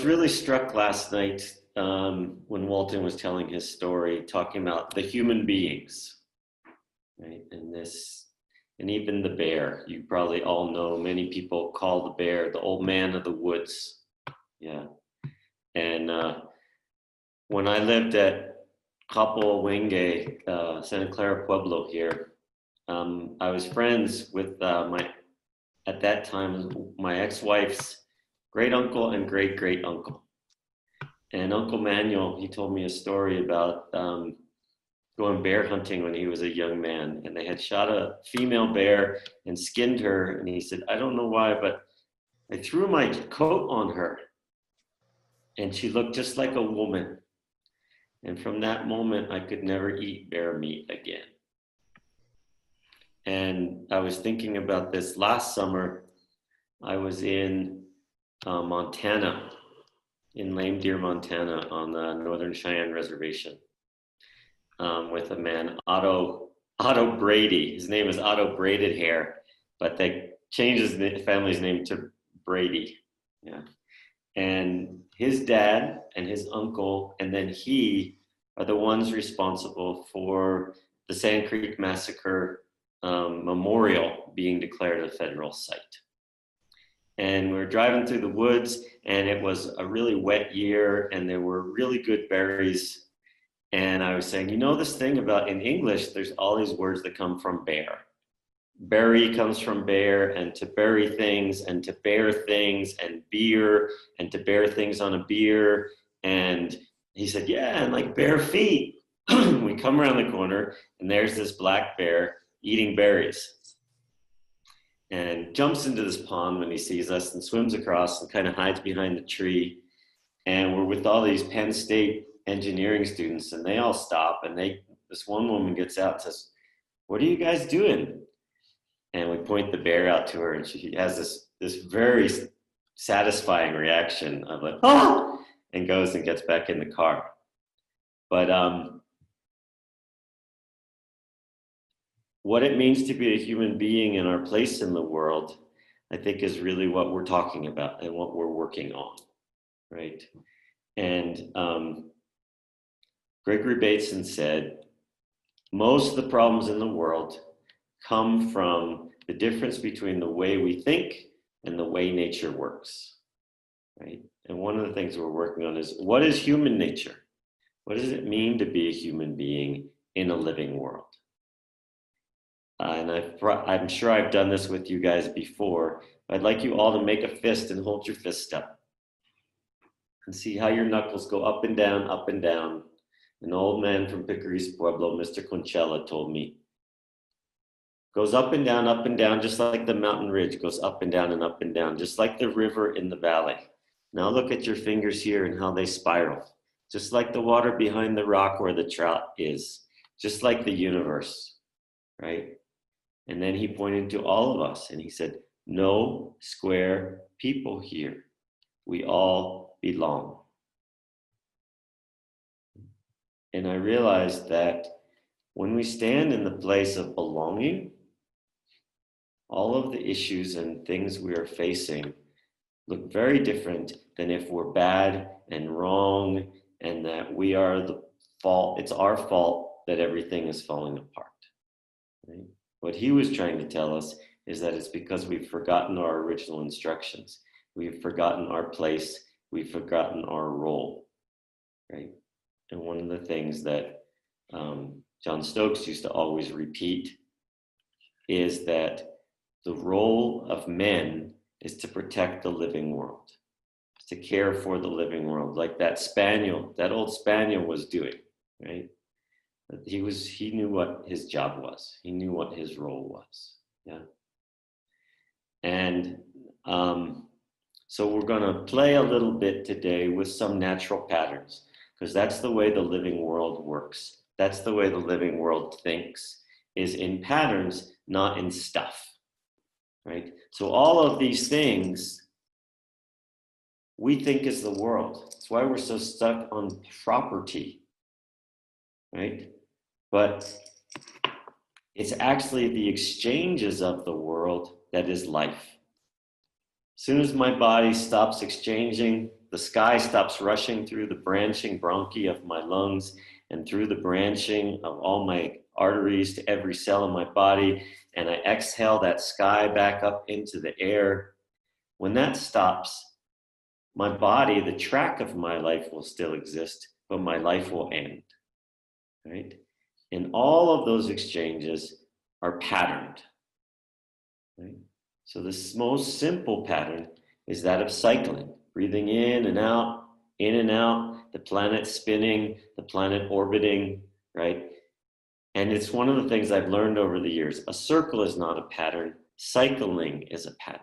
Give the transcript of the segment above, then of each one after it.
really struck last night when Walton was telling his story, talking about the human beings, right? And even the bear. You probably all know, many people call the bear the old man of the woods. Yeah. And when I lived at Capo Wenge, Santa Clara Pueblo here, I was friends with at that time, my ex-wife's great uncle and great great uncle. And Uncle Manuel, he told me a story about going bear hunting when he was a young man, and they had shot a female bear and skinned her. And he said, I don't know why, but I threw my coat on her and she looked just like a woman. And from that moment, I could never eat bear meat again. And I was thinking about this last summer. I was in Montana, in Lame Deer, Montana, on the Northern Cheyenne Reservation, with a man, Otto Brady. His name is Otto Braided Hair, but they changed his family's name to Brady. Yeah. And his dad and his uncle, and then he, are the ones responsible for the Sand Creek Massacre memorial being declared a federal site. And we were driving through the woods, and it was a really wet year, and there were really good berries. And I was saying, you know, this thing about in English, there's all these words that come from bear. Berry comes from bear, and to bury things, and to bear things, and beer, and to bear things on a beer. And he said, yeah, and like bare feet. We come around the corner, and there's this black bear eating berries. And jumps into this pond when he sees us and swims across and kind of hides behind the tree. And we're with all these Penn State engineering students, and they all stop, and this one woman gets out and says, what are you guys doing? And we point the bear out to her, and she has this very satisfying reaction of like, oh, and goes and gets back in the car. But what it means to be a human being and our place in the world, I think, is really what we're talking about and what we're working on, right? And Gregory Bateson said, most of the problems in the world come from the difference between the way we think and the way nature works, right? And one of the things we're working on is, what is human nature? What does it mean to be a human being in a living world? And I'm sure I've done this with you guys before. I'd like you all to make a fist and hold your fist up and see how your knuckles go up and down, up and down. An old man from Picaris Pueblo, Mr. Conchella, told me, goes up and down, just like the mountain ridge goes up and down, just like the river in the valley. Now look at your fingers here and how they spiral, just like the water behind the rock where the trout is, just like the universe, right? And then he pointed to all of us and he said, no square people here. We all belong. And I realized that when we stand in the place of belonging, all of the issues and things we are facing look very different than if we're bad and wrong and that we are the fault. It's our fault that everything is falling apart. Right? What he was trying to tell us is that it's because we've forgotten our original instructions. We've forgotten our place. We've forgotten our role, right? And one of the things that John Stokes used to always repeat is that the role of men is to protect the living world, to care for the living world, like that old spaniel was doing, right? He knew what his job was. He knew what his role was, yeah. And so we're gonna play a little bit today with some natural patterns, because that's the way the living world works. That's the way the living world thinks, is in patterns, not in stuff, right? So all of these things we think is the world. That's why we're so stuck on property, right? But it's actually the exchanges of the world that is life. As soon as my body stops exchanging, the sky stops rushing through the branching bronchi of my lungs and through the branching of all my arteries to every cell in my body, and I exhale that sky back up into the air. When that stops, my body, the track of my life will still exist, but my life will end, right? And all of those exchanges are patterned, right? So the most simple pattern is that of cycling, breathing in and out, the planet spinning, the planet orbiting, right? And it's one of the things I've learned over the years. A circle is not a pattern. Cycling is a pattern.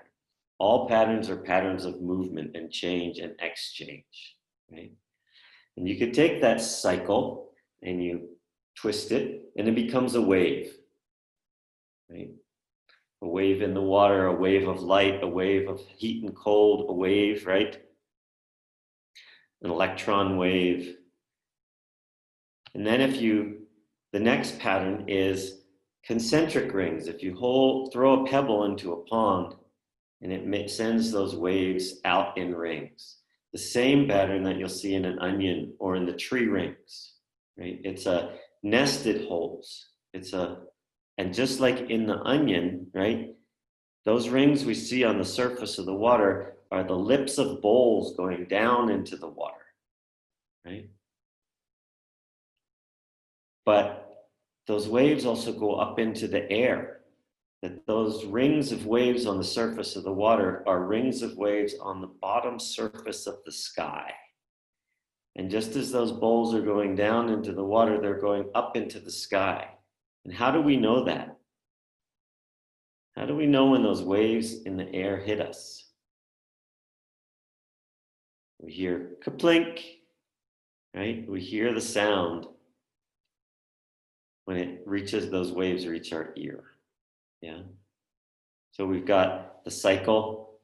All patterns are patterns of movement and change and exchange, right? And you could take that cycle and you twist it, and it becomes a wave, right? A wave in the water, a wave of light, a wave of heat and cold, a wave, right? An electron wave. And then the next pattern is concentric rings. If you throw a pebble into a pond, and it sends those waves out in rings. The same pattern that you'll see in an onion or in the tree rings, right? It's a nested holes. And just like in the onion, right? Those rings we see on the surface of the water are the lips of bowls going down into the water, right? But those waves also go up into the air. That those rings of waves on the surface of the water are rings of waves on the bottom surface of the sky. And just as those bowls are going down into the water, they're going up into the sky. And how do we know that? How do we know when those waves in the air hit us? We hear kaplink, right? We hear the sound when those waves reach our ear. Yeah. So we've got the cycle,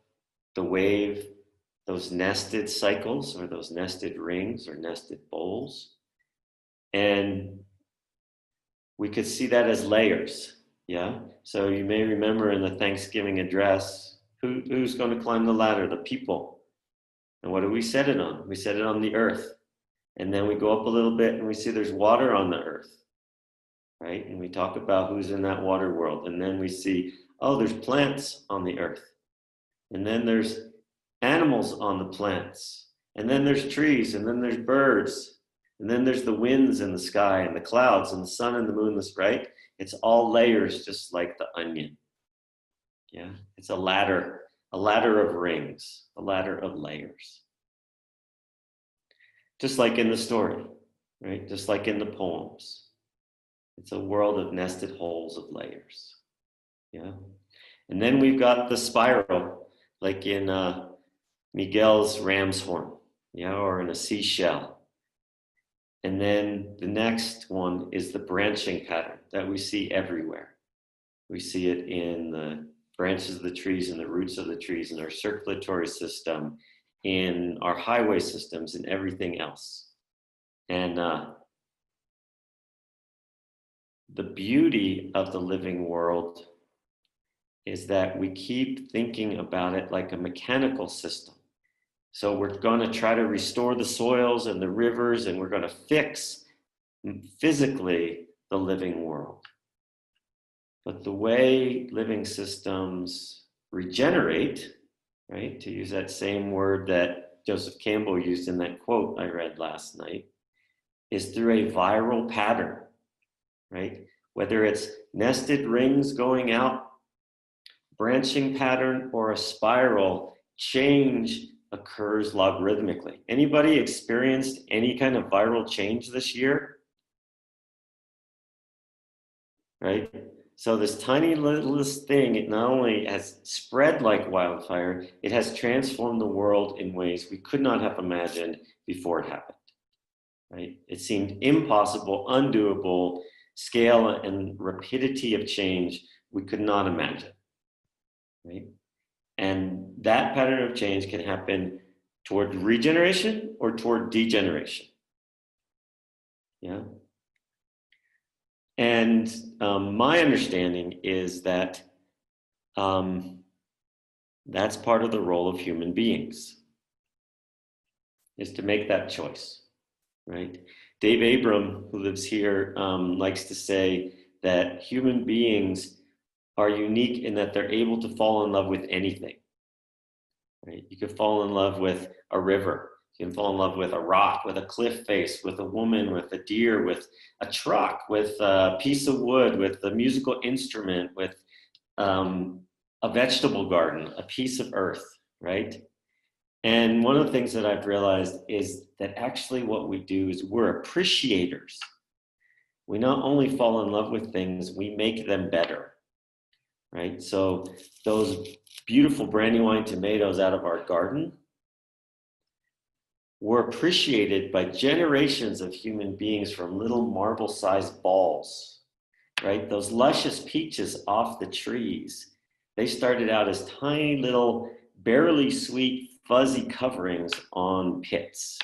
the wave, those nested cycles or those nested rings or nested bowls. And we could see that as layers. Yeah. So you may remember in the Thanksgiving address, who's going to climb the ladder? The people. And what do we set it on? We set it on the earth. And then we go up a little bit and we see there's water on the earth. Right? And we talk about who's in that water world. And then we see, oh, there's plants on the earth. And then there's animals on the plants. And then there's trees. And then there's birds. And then there's the winds in the sky and the clouds and the sun and the moon, right? It's all layers, just like the onion. Yeah, it's a ladder of rings, a ladder of layers. Just like in the story, right? Just like in the poems. It's a world of nested holes of layers. Yeah. And then we've got the spiral, like in Miguel's ram's horn, yeah, or in a seashell. And then the next one is the branching pattern that we see everywhere. We see it in the branches of the trees and the roots of the trees, in our circulatory system, in our highway systems, and everything else. And the beauty of the living world is that we keep thinking about it like a mechanical system. So we're going to try to restore the soils and the rivers, and we're going to fix physically the living world. But the way living systems regenerate, right, to use that same word that Joseph Campbell used in that quote I read last night, is through a viral pattern. Right? Whether it's nested rings going out, branching pattern, or a spiral, change occurs logarithmically. Anybody experienced any kind of viral change this year? Right? So this tiny littlest thing, it not only has spread like wildfire, it has transformed the world in ways we could not have imagined before it happened. Right? It seemed impossible, undoable, scale and rapidity of change we could not imagine, right? And that pattern of change can happen toward regeneration or toward degeneration, yeah? And my understanding is that that's part of the role of human beings. is to make that choice, right? Dave Abram, who lives here, likes to say that human beings are unique in that they're able to fall in love with anything, right? You can fall in love with a river. You can fall in love with a rock, with a cliff face, with a woman, with a deer, with a truck, with a piece of wood, with a musical instrument, with a vegetable garden, a piece of earth, right? And one of the things that I've realized is that actually what we do is we're appreciators. We not only fall in love with things, we make them better, right? So those beautiful Brandywine tomatoes out of our garden were appreciated by generations of human beings from little marble-sized balls, right? Those luscious peaches off the trees, they started out as tiny little, barely sweet, fuzzy coverings on pits,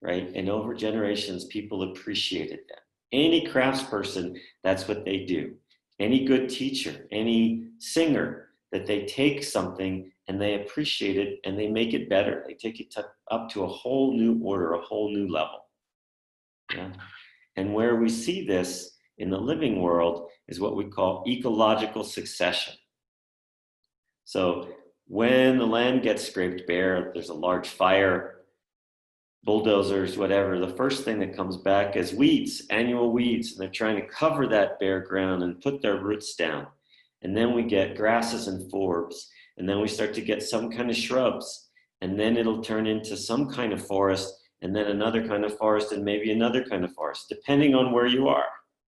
right? And over generations, people appreciated them. Any craftsperson, that's what they do. Any good teacher, any singer, that they take something and they appreciate it and they make it better. They take it up to a whole new order, a whole new level. Yeah? And where we see this in the living world is what we call ecological succession. So when the land gets scraped bare, there's a large fire, bulldozers, whatever, the first thing that comes back is weeds, annual weeds, and they're trying to cover that bare ground and put their roots down. And then we get grasses and forbs, and then we start to get some kind of shrubs, and then it'll turn into some kind of forest, and then another kind of forest, and maybe another kind of forest, depending on where you are,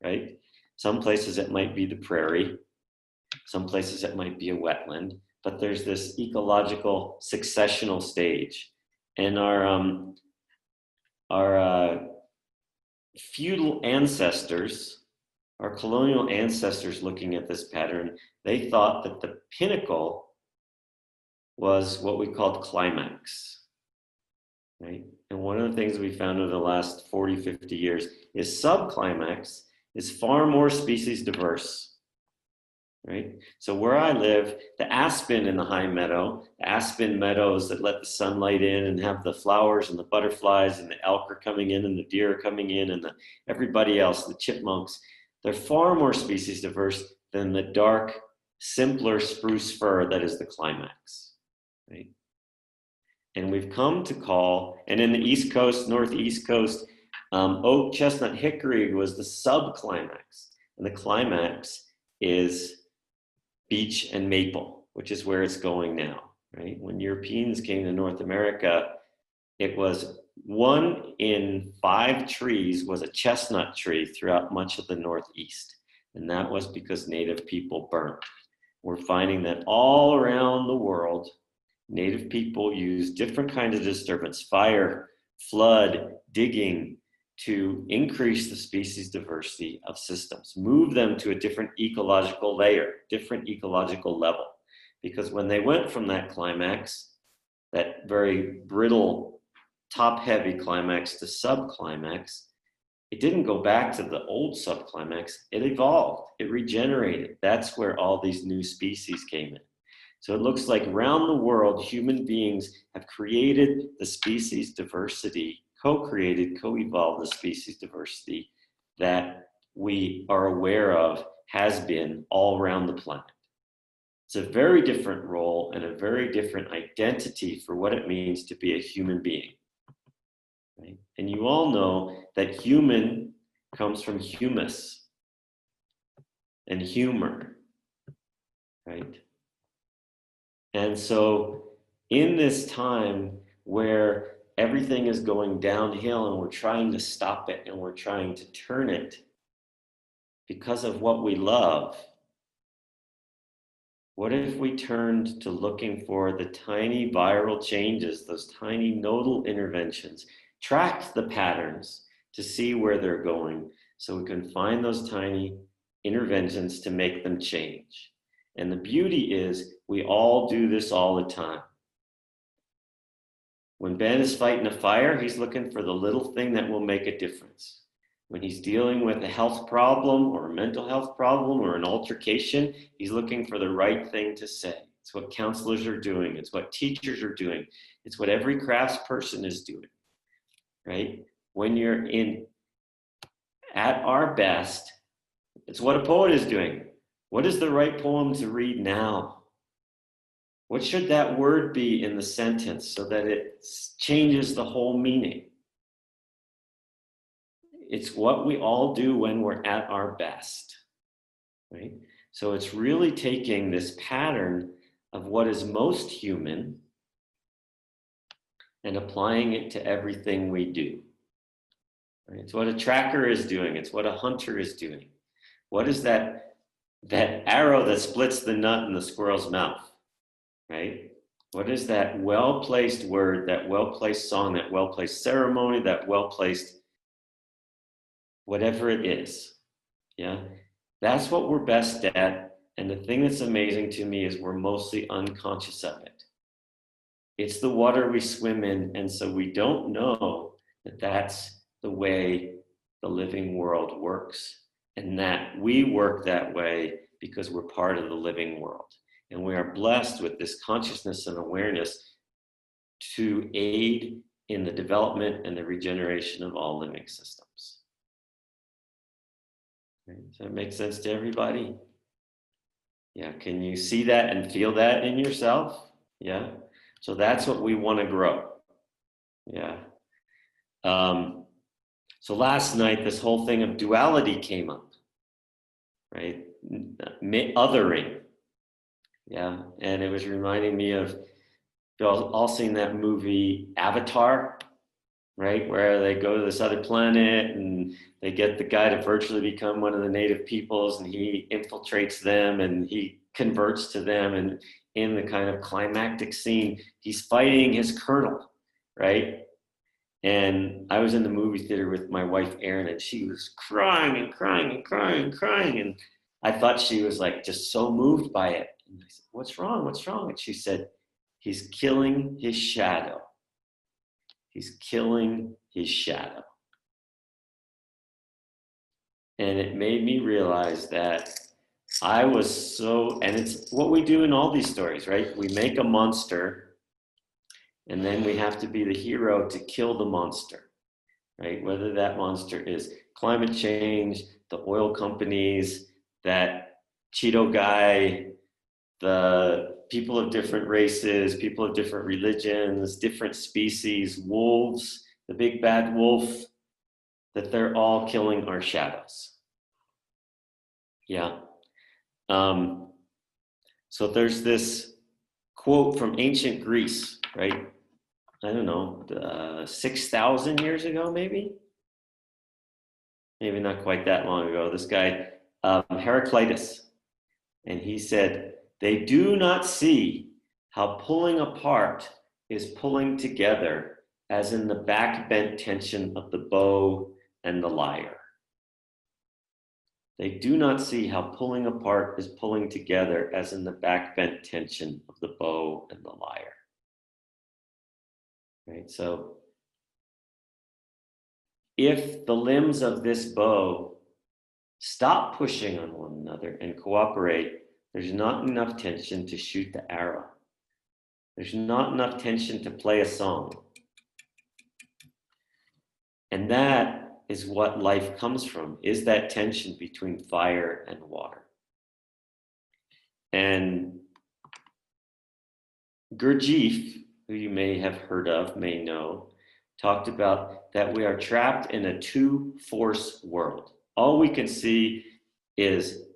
right? Some places it might be the prairie, some places it might be a wetland, but there's this ecological successional stage. And our feudal ancestors, our colonial ancestors looking at this pattern, they thought that the pinnacle was what we called climax, right? And one of the things we found over the last 40, 50 years is subclimax is far more species diverse, right? So where I live, the aspen in the high meadow, the aspen meadows that let the sunlight in and have the flowers and the butterflies and the elk are coming in and the deer are coming in and everybody else, the chipmunks, they're far more species diverse than the dark, simpler spruce fir that is the climax, right? And we've come to call, and in the East Coast, Northeast Coast, oak, chestnut, hickory was the subclimax, and the climax is beech and maple, which is where it's going now, right? When Europeans came to North America, it was 1 in 5 trees was a chestnut tree throughout much of the Northeast. And that was because native people burnt. We're finding that all around the world, native people use different kinds of disturbance, fire, flood, digging, to increase the species diversity of systems, move them to a different ecological layer, different ecological level. Because when they went from that climax, that very brittle, top-heavy climax to subclimax, it didn't go back to the old subclimax, it evolved, it regenerated. That's where all these new species came in. So it looks like around the world, human beings have created the species diversity, co-created, co-evolved the species diversity that we are aware of has been all around the planet. It's a very different role and a very different identity for what it means to be a human being. Right? And you all know that human comes from humus and humor, right? And so in this time where everything is going downhill and we're trying to stop it and we're trying to turn it because of what we love, what if we turned to looking for the tiny viral changes, those tiny nodal interventions, tracked the patterns to see where they're going so we can find those tiny interventions to make them change. And the beauty is we all do this all the time. When Ben is fighting a fire, he's looking for the little thing that will make a difference. When he's dealing with a health problem or a mental health problem or an altercation, he's looking for the right thing to say. It's what counselors are doing. It's what teachers are doing. It's what every craftsperson is doing. right? When you're at our best, it's what a poet is doing. What is the right poem to read now? What should that word be in the sentence so that it changes the whole meaning? It's what we all do when we're at our best, right? So it's really taking this pattern of what is most human and applying it to everything we do. Right? It's what a tracker is doing. It's what a hunter is doing. What is that arrow that splits the nut in the squirrel's mouth, right? What is that well-placed word, that well-placed song, that well-placed ceremony, that well-placed whatever it is, yeah? That's what we're best at, and the thing that's amazing to me is we're mostly unconscious of it. It's the water we swim in, and so we don't know that that's the way the living world works, and that we work that way because we're part of the living world. And we are blessed with this consciousness and awareness to aid in the development and the regeneration of all living systems. Right? Does that make sense to everybody? Yeah, can you see that and feel that in yourself? Yeah, so that's what we want to grow. Yeah. So last night, this whole thing of duality came up, right? Othering. Yeah, and it was reminding me of, you've all seen that movie Avatar, right? Where they go to this other planet and they get the guy to virtually become one of the native peoples, and he infiltrates them and he converts to them. And in the kind of climactic scene, he's fighting his colonel, right? And I was in the movie theater with my wife, Erin, and she was crying and crying and crying and crying. And I thought she was like just so moved by it. And I said, "What's wrong? What's wrong?" And she said, "He's killing his shadow. He's killing his shadow." And it made me realize that I was so, and it's what we do in all these stories, right? We make a monster, and then we have to be the hero to kill the monster, right? Whether that monster is climate change, the oil companies, that Cheeto guy, the people of different races, people of different religions, different species, wolves, the big bad wolf, that they're all killing our shadows. Yeah. So there's this quote from ancient Greece, right? I don't know, 6,000 years ago, maybe not quite that long ago. This guy, Heraclitus, and he said, "They do not see how pulling apart is pulling together, as in the back bent tension of the bow and the lyre." They do not see how pulling apart is pulling together, as in the back bent tension of the bow and the lyre. Right? So if the limbs of this bow stop pushing on one another and cooperate, there's not enough tension to shoot the arrow. There's not enough tension to play a song. And that is what life comes from, is that tension between fire and water. And Gurdjieff, who you may have heard of, may know, talked about that we are trapped in a two-force world. All we can see is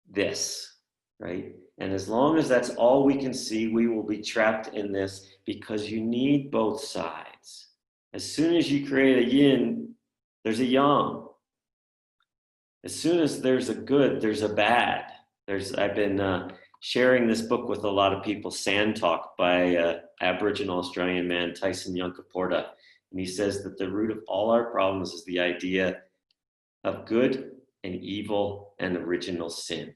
this, right? And as long as that's all we can see, we will be trapped in this, because you need both sides. As soon as you create a yin, there's a yang. As soon as there's a good, there's a bad. I've been sharing this book with a lot of people, Sand Talk, by Aboriginal Australian man Tyson Yunkaporta. And he says that the root of all our problems is the idea of good and evil and original sin.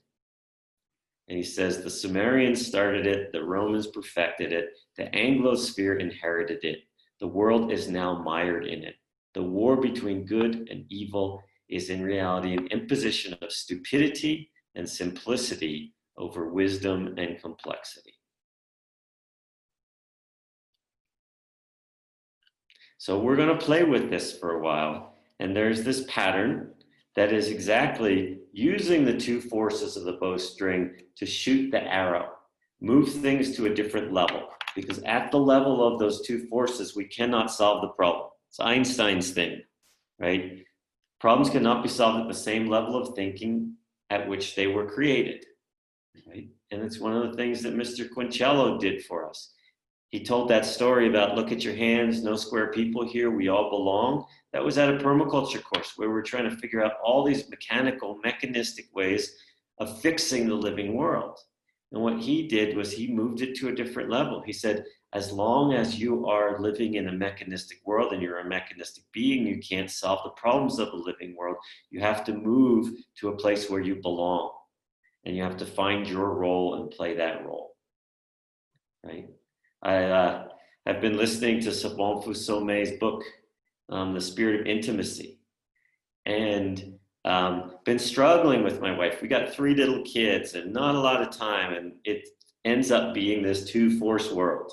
And he says the Sumerians started it, the Romans perfected it, the Anglosphere inherited it. The world is now mired in it. The war between good and evil is in reality an imposition of stupidity and simplicity over wisdom and complexity. So we're going to play with this for a while. And there's this pattern that is exactly using the two forces of the bowstring to shoot the arrow, move things to a different level. Because at the level of those two forces, we cannot solve the problem. It's Einstein's thing, right? Problems cannot be solved at the same level of thinking at which they were created, right? And it's one of the things that Mr. Quincello did for us. He told that story about, look at your hands, no square people here, we all belong. That was at a permaculture course where we're trying to figure out all these mechanical, mechanistic ways of fixing the living world. And what he did was he moved it to a different level. He said, as long as you are living in a mechanistic world and you're a mechanistic being, you can't solve the problems of the living world. You have to move to a place where you belong. And you have to find your role and play that role, right? I've been listening to Sabon Fusome's book, The Spirit of Intimacy, and been struggling with my wife. We got 3 little kids and not a lot of time, and it ends up being this two-force world.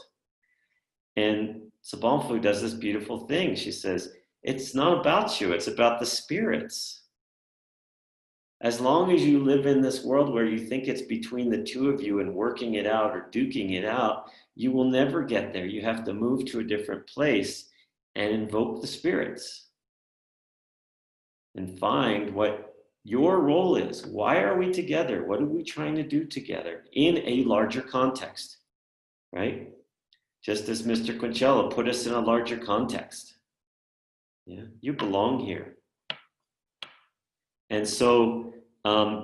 And Sabon Fu does this beautiful thing. She says, it's not about you, it's about the spirits. As long as you live in this world where you think it's between the two of you and working it out or duking it out, you will never get there. You have to move to a different place and invoke the spirits and find what your role is. Why are we together? What are we trying to do together in a larger context, right? Just as Mr. Quincello put us in a larger context. Yeah, you belong here. And so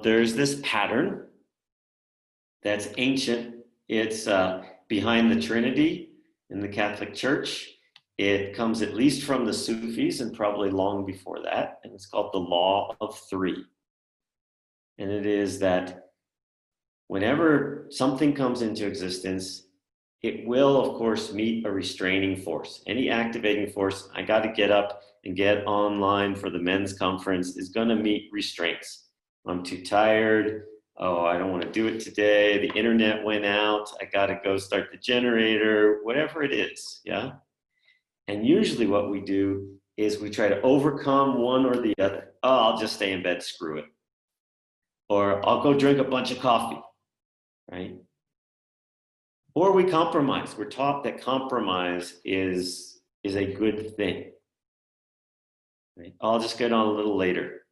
there's this pattern that's ancient. It's behind the Trinity in the Catholic Church. It comes at least from the Sufis and probably long before that. And it's called the Law of Three. And it is that whenever something comes into existence, it will, of course, meet a restraining force. Any activating force, I got to get up and get online for the men's conference, is going to meet restraints. I'm too tired. Oh, I don't want to do it today. The internet went out. I got to go start the generator, whatever it is, yeah? And usually what we do is we try to overcome one or the other. Oh, I'll just stay in bed, screw it. Or I'll go drink a bunch of coffee, right? Or we compromise. We're taught that compromise is a good thing. Right? I'll just get on a little later.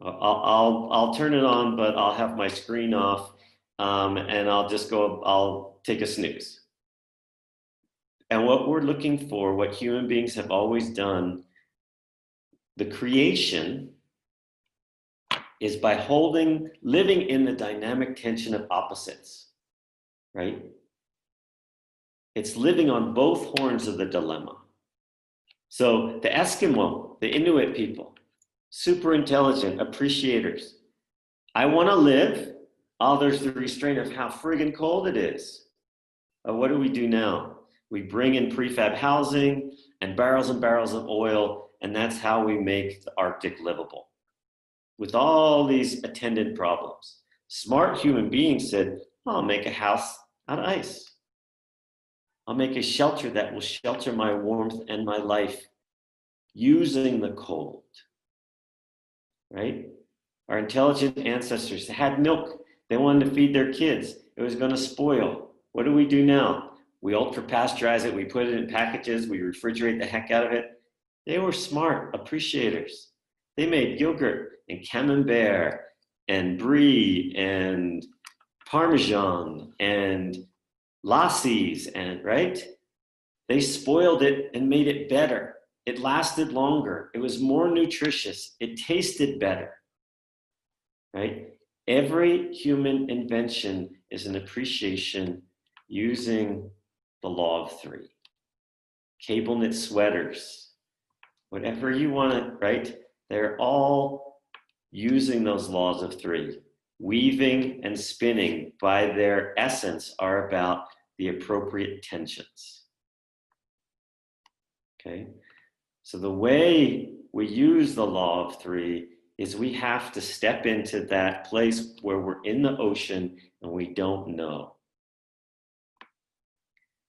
I'll turn it on, but I'll have my screen off, and I'll take a snooze. And what we're looking for, what human beings have always done, the creation is by living in the dynamic tension of opposites, right? It's living on both horns of the dilemma. So the Eskimo, the Inuit people, super intelligent, appreciators. I want to live. Oh, there's the restraint of how friggin' cold it is. What do we do now? We bring in prefab housing and barrels of oil, and that's how we make the Arctic livable. With all these attendant problems. Smart human beings said, I'll make a house out of ice. I'll make a shelter that will shelter my warmth and my life using the cold, right? Our intelligent ancestors had milk. They wanted to feed their kids. It was going to spoil. What do we do now? We ultra pasteurize it. We put it in packages. We refrigerate the heck out of it. They were smart appreciators. They made yogurt and camembert and brie and parmesan and lassis, and right? They spoiled it and made it better. It lasted longer. It was more nutritious. It tasted better, right? Every human invention is an appreciation using the law of three. Cable knit sweaters, whatever you want to, right? They're all using those laws of three. Weaving and spinning, by their essence, are about the appropriate tensions. Okay? So the way we use the law of three is we have to step into that place where we're in the ocean and we don't know.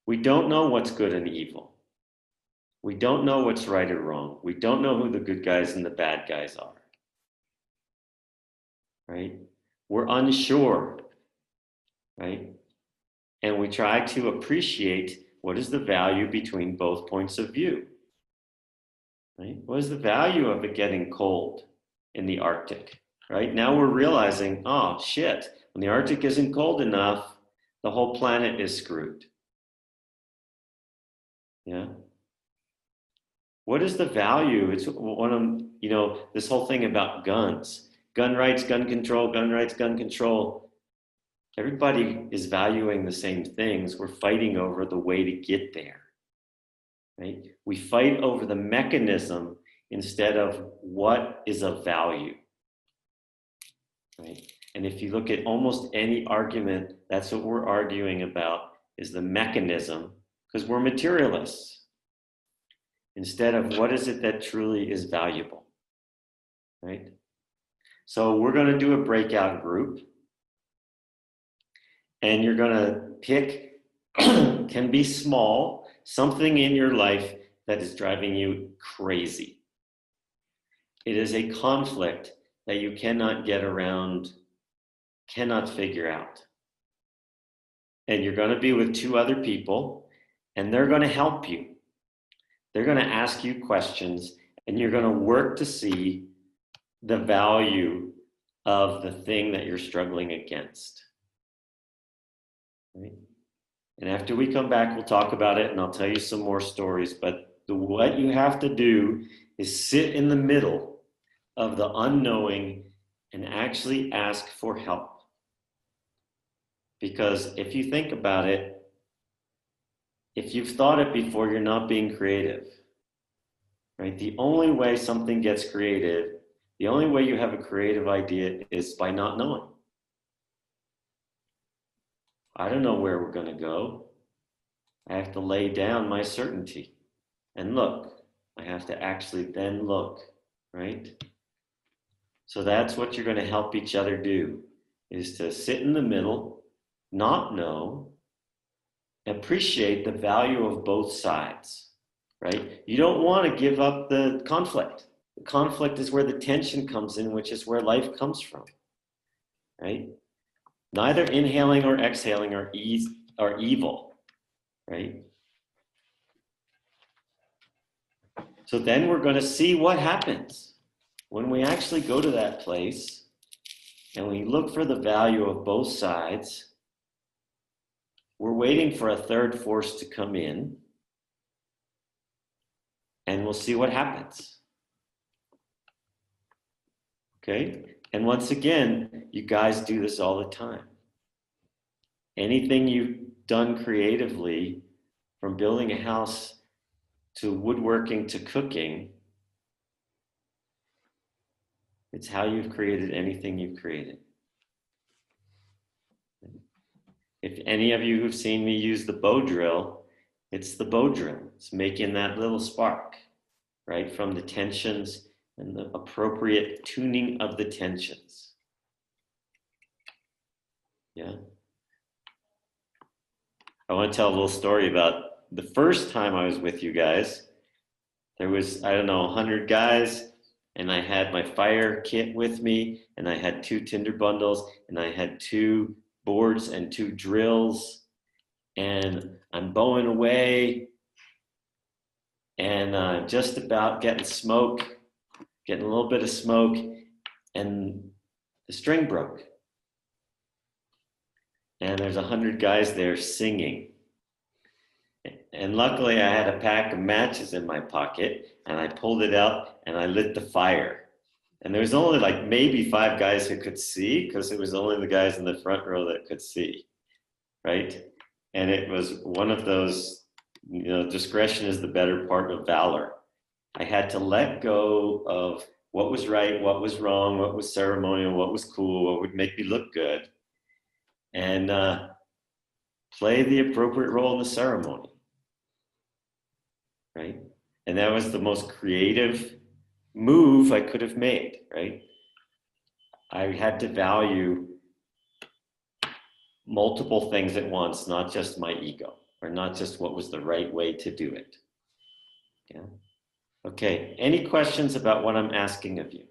We don't know what's good and evil. We don't know what's right or wrong. We don't know who the good guys and the bad guys are. Right? We're unsure. Right? And we try to appreciate what is the value between both points of view. Right? What is the value of it getting cold in the Arctic? Right? Now we're realizing, oh shit, when the Arctic isn't cold enough, the whole planet is screwed. Yeah. What is the value? It's one of, this whole thing about guns, gun rights, gun control, gun rights, gun control. Everybody is valuing the same things. We're fighting over the way to get there. Right? We fight over the mechanism instead of what is of value. Right? And if you look at almost any argument, that's what we're arguing about, is the mechanism, because we're materialists, instead of what is it that truly is valuable. Right? So we're going to do a breakout group, and you're going to pick, can be small, something in your life that is driving you crazy. It is a conflict that you cannot get around, cannot figure out. And you're going to be with two other people, and they're going to help you. They're going to ask you questions, and you're going to work to see the value of the thing that you're struggling against. Right? And after we come back, we'll talk about it, and I'll tell you some more stories. But what you have to do is sit in the middle of the unknowing and actually ask for help. Because if you think about it, if you've thought it before, you're not being creative. Right? The only way something gets created, the only way you have a creative idea is by not knowing. I don't know where we're going to go. I have to lay down my certainty and look. I have to actually then look, right? So that's what you're going to help each other do, is to sit in the middle, not know, appreciate the value of both sides, right? You don't want to give up the conflict. The conflict is where the tension comes in, which is where life comes from, right? Neither inhaling or exhaling are evil, right? So then we're going to see what happens when we actually go to that place and we look for the value of both sides. We're waiting for a third force to come in, and we'll see what happens. Okay? And once again, you guys do this all the time. Anything you've done creatively, from building a house to woodworking to cooking, it's how you've created anything you've created. If any of you who've seen me use the bow drill, it's the bow drill. It's making that little spark, right? From the tensions and the appropriate tuning of the tensions. Yeah. I want to tell a little story about the first time I was with you guys. There was, 100 guys, and I had my fire kit with me, and I had 2 tinder bundles, and I had 2 boards and 2 drills, and I'm bowing away, and just about getting a little bit of smoke, and the string broke. And there's 100 guys there singing. And luckily I had a pack of matches in my pocket, and I pulled it out and I lit the fire. And there was only like maybe 5 guys who could see, because it was only the guys in the front row that could see, right? And it was one of those, discretion is the better part of valor. I had to let go of what was right, what was wrong, what was ceremonial, what was cool, what would make me look good, and play the appropriate role in the ceremony, right? And that was the most creative move I could have made, right? I had to value multiple things at once, not just my ego, or not just what was the right way to do it. Yeah. Okay. Any questions about what I'm asking of you?